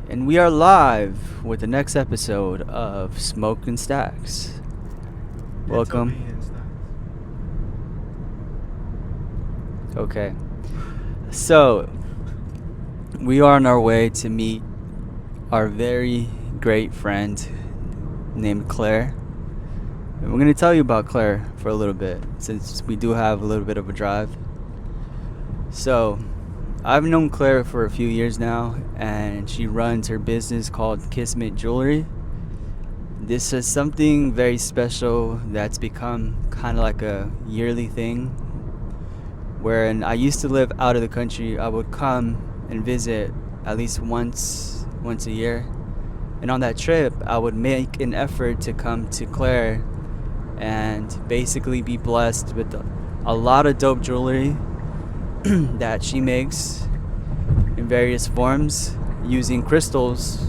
And we are live with the next episode of Smoke and Stacks. Welcome. Okay. So, we are on our way to meet our very great friend named Claire. And we're going to tell you about Claire for a little bit, since we do have a little bit of a drive. So, I've known Claire for a few years now, and she runs her business called Kismet Jewelry. This is something very special that's become kind of like a yearly thing. Wherein I used to live out of the country, I would come and visit at least once a year. And on that trip, I would make an effort to come to Claire and basically be blessed with a lot of dope jewelry that she makes in various forms using crystals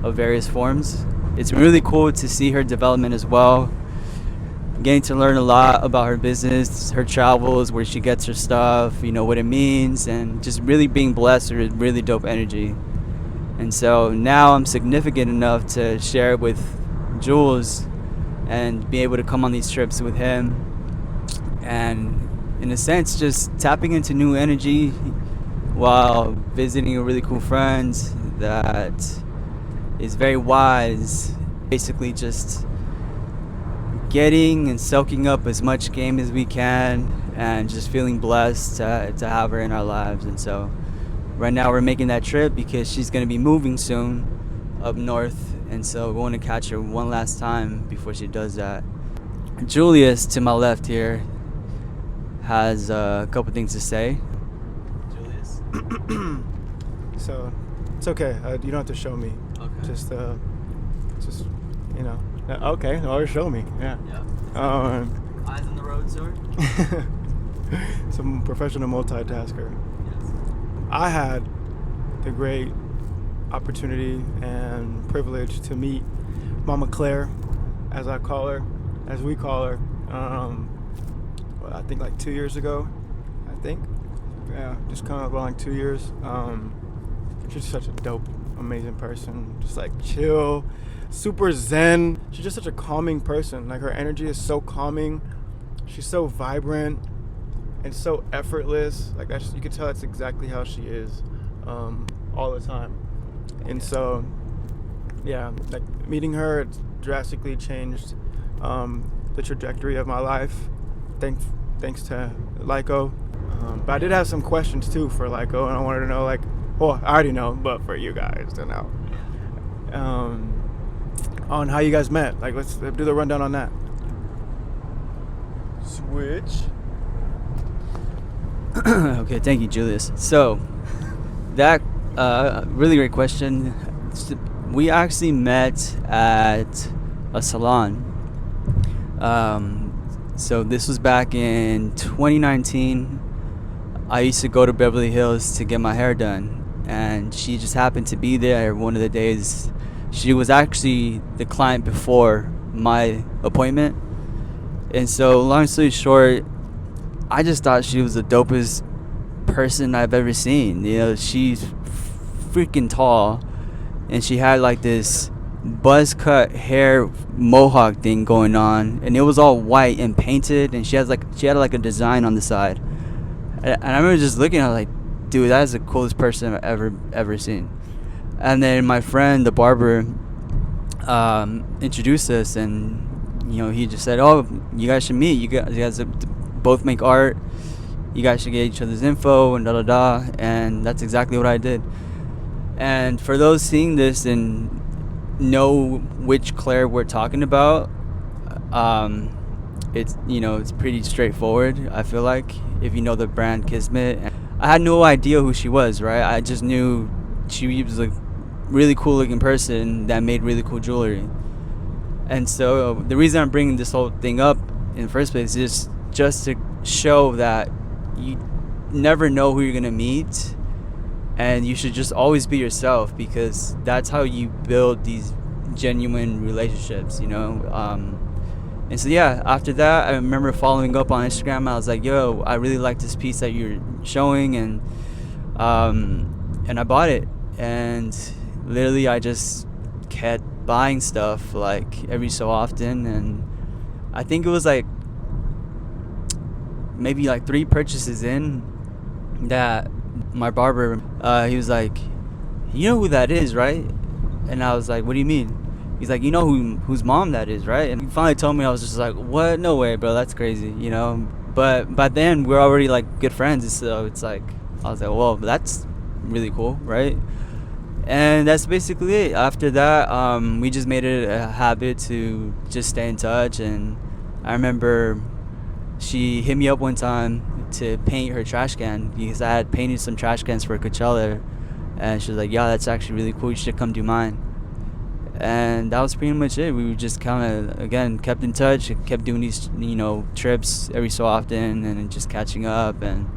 of various forms. It's really cool to see her development as well, getting to learn a lot about her business, her travels, where she gets her stuff, what it means, and just really being blessed with really dope energy. And so now I'm significant enough to share it with Jules and be able to come on these trips with him, and in a sense just tapping into new energy while visiting a really cool friend that is very wise, basically just getting and soaking up as much game as we can and just feeling blessed to have her in our lives. And so right now we're making that trip because she's going to be moving soon up north, and so we want to catch her one last time before she does that. Julius to my left here has a couple things to say. Julius? So it's okay. You don't have to show me. Okay. Just okay. Or show me. Yeah. Eyes on the road, sir. Some professional multitasker. Yes. I had the great opportunity and privilege to meet Mama Claire, as I call her, as we call her. I think like 2 years ago. Just kind of like 2 years. She's such a dope, amazing person. Just like chill, super zen. She's just such a calming person. Like her energy is so calming. She's so vibrant and so effortless. Like you can tell that's exactly how she is, all the time. And so, yeah, like meeting her, it's drastically changed the trajectory of my life. Thanks to Lyco. But I did have some questions too for Lyco, and I wanted to know, I already know, but for you guys to know, on how you guys met. Like, let's do the rundown on that. Switch. Okay, thank you, Julius. So that really great question. We actually met at a salon. So this was back in 2019. I used to go to Beverly Hills to get my hair done, and she just happened to be there one of the days. She was actually the client before my appointment. And so long story short, I just thought she was the dopest person I've ever seen. She's freaking tall, and she had like this buzz cut hair mohawk thing going on, and it was all white and painted, and she had like a design on the side. And I remember just looking at her like, dude, that is the coolest person I've ever seen. And then my friend, the barber, introduced us, and he just said, "Oh, you guys should meet. You guys both make art. You guys should get each other's info and da da da." And that's exactly what I did. And for those seeing this and know which Claire we're talking about, it's pretty straightforward. I feel like if you know the brand Kismet. I had no idea who she was, right? I just knew she was a really cool looking person that made really cool jewelry. And so the reason I'm bringing this whole thing up in the first place is just to show that you never know who you're gonna meet, and you should just always be yourself, because that's how you build these genuine relationships. And so yeah, after that I remember following up on Instagram. I was like, yo, I really like this piece that you're showing, and I bought it. And literally I just kept buying stuff like every so often, and I think it was like maybe like 3 purchases in that my barber, he was like, "You know who that is, right?" And I was like, "What do you mean?" He's like, "You know whose mom that is, right?" And he finally told me. I was just like, "What? No way, bro. That's crazy," you know. But by then we're already like good friends, so it's like I was like, "Well, that's really cool, right?" And that's basically it. After that, we just made it a habit to just stay in touch. And I remember she hit me up one time to paint her trash can because I had painted some trash cans for Coachella, and she was like, "Yeah, that's actually really cool. You should come do mine." And that was pretty much it. We just kind of again kept in touch, kept doing these trips every so often, and just catching up. And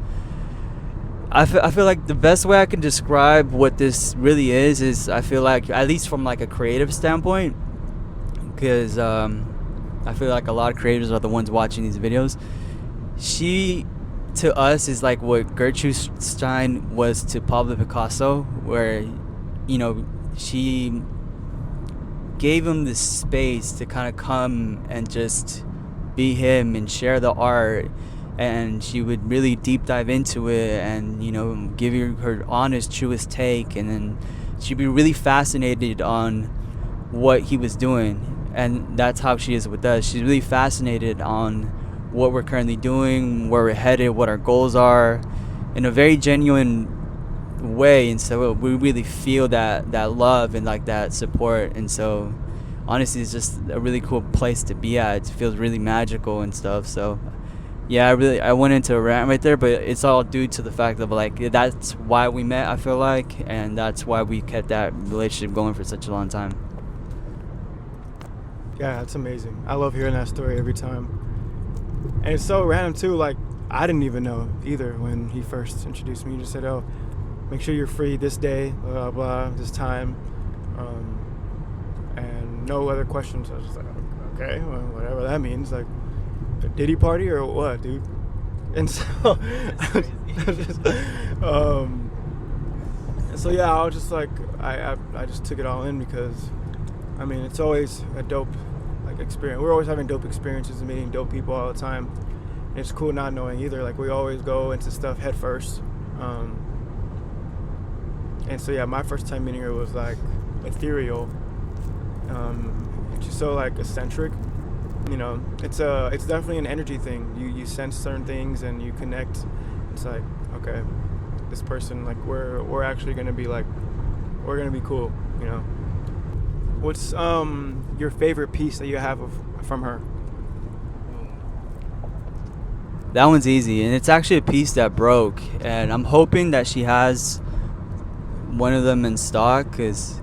I feel like the best way I can describe what this really is I feel like, at least from like a creative standpoint, because I feel like a lot of creators are the ones watching these videos. She to us is like what Gertrude Stein was to Pablo Picasso, where she gave him the space to kind of come and just be him and share the art, and she would really deep dive into it and give you her honest truest take, and then she'd be really fascinated on what he was doing. And that's how she is with us. She's really fascinated on what we're currently doing, where we're headed, what our goals are, in a very genuine way. And so we really feel that love and like that support. And so honestly, it's just a really cool place to be at. It feels really magical and stuff. So yeah, I went into a rant right there, but it's all due to the fact of like that's why we met, I feel like, and that's why we kept that relationship going for such a long time. Yeah, that's amazing. I love hearing that story every time. And it's so random too. Like, I didn't even know either when he first introduced me. He just said, "Oh, make sure you're free this day, blah blah, this time," and no other questions. I was just like, "Okay, well, whatever that means." Like, a Diddy party or what, dude? And so, so yeah, I was just like, I just took it all in because, I mean, it's always a dope experience. We're always having dope experiences and meeting dope people all the time. And it's cool not knowing either. Like, we always go into stuff head first. And so yeah, my first time meeting her was like ethereal. She's so like eccentric. It's definitely an energy thing. You sense certain things and you connect. It's like, okay, this person, like, we're actually gonna be like, we're gonna be cool. What's your favorite piece that you have from her? That one's easy, and it's actually a piece that broke, and I'm hoping that she has one of them in stock, because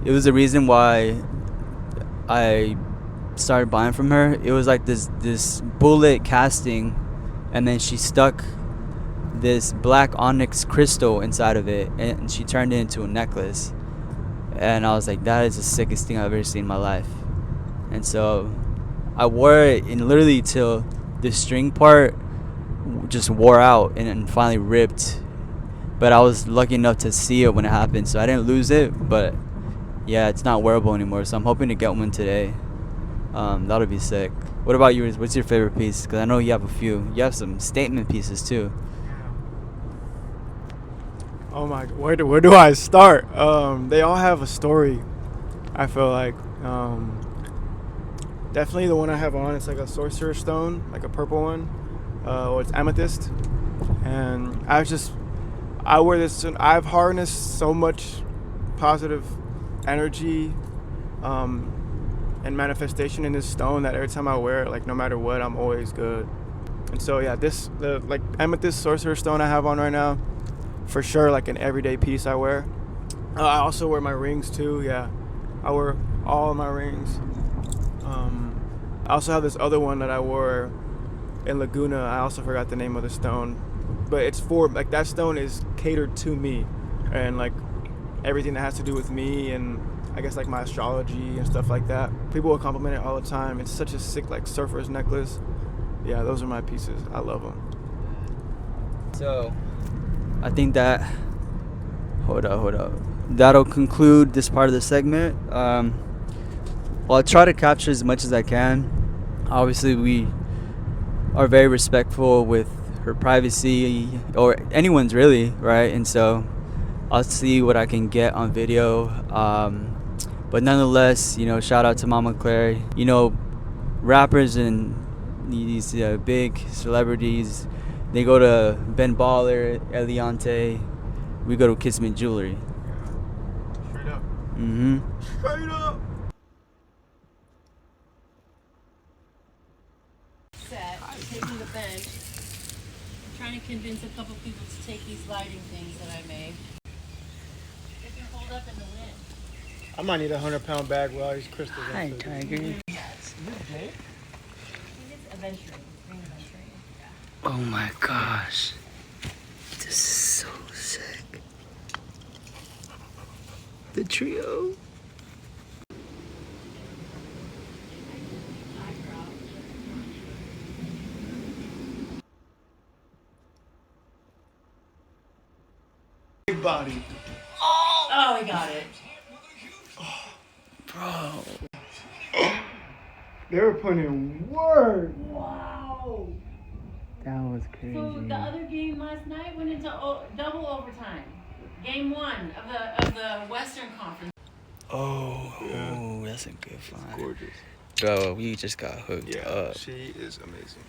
it was the reason why I started buying from her. It was like this bullet casting, and then she stuck this black onyx crystal inside of it, and she turned it into a necklace. And I was like, that is the sickest thing I've ever seen in my life. And so I wore it, and literally till the string part just wore out and finally ripped. But I was lucky enough to see it when it happened, so I didn't lose it. But yeah, it's not wearable anymore, so I'm hoping to get one today. That'll be sick. What about yours? What's your favorite piece? Because I know you have a few. You have some statement pieces too. Oh my, where do I start? They all have a story, I feel like. Definitely the one I have on, it's like a sorcerer's stone, like a purple one. Or it's amethyst. And I wear this, and I've harnessed so much positive energy and manifestation in this stone that every time I wear it, like, no matter what, I'm always good. And so yeah, the like amethyst sorcerer's stone I have on right now, for sure, like an everyday piece I wear. I also wear my rings too. Yeah, I wear all of my rings. I also have this other one that I wore in Laguna. I also forgot the name of the stone, but it's for, like, that stone is catered to me, and like everything that has to do with me, and I guess like my astrology and stuff like that. People will compliment it all the time. It's such a sick, like, surfer's necklace. Yeah, those are my pieces. I love them. So I think that, hold up. that'll conclude this part of the segment. Well, I'll try to capture as much as I can. Obviously, we are very respectful with her privacy, or anyone's really, right? And so I'll see what I can get on video. But nonetheless, shout out to Mama Claire. Rappers and these big celebrities, they go to Ben Baller, Eliante. We go to Kissman Jewelry. Straight up. Mm-hmm. Straight up. Set, taking the bench, trying to convince a couple people to take these lighting things that I made. They can hold up in the wind. I might need a 100-pound bag with all these crystals. Hi, Tiger. Eventually, eventually. Oh my gosh. This is so sick. The trio. Big body. Oh, we got it. Bro. They were putting in work. Wow. That was crazy. So the other game last night went into double overtime. Game 1 of the Western Conference. Oh, that's a good find. Gorgeous. Bro, we just got hooked Yeah, up. she is amazing.